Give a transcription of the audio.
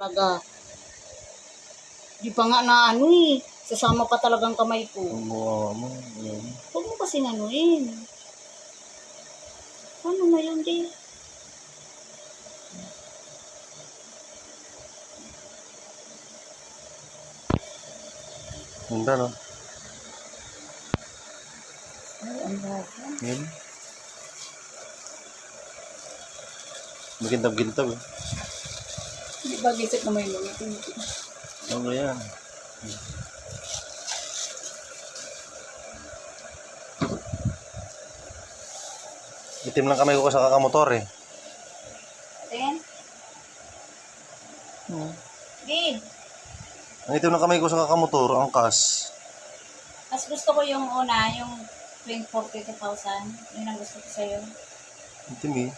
Talaga. Di pa nga na ano eh. Sasama pa talagang kamay ko. Ang mukha mo. Yun. Huwag mo kasing anuin. Ano na yun, di? Ganda, no? Ay, ang lasa. Yun. Magintab-gintab, eh. Hindi ba gisip na may lumit? Ano yan? Itim lang kamay ko sa kakamotor, eh. Tingin? Di. Ang itim lang kamay ko sa kakamotor, angkas. Mas gusto ko yung una, yung 42,000. Yun ang gusto ko sa'yo. Itim, eh.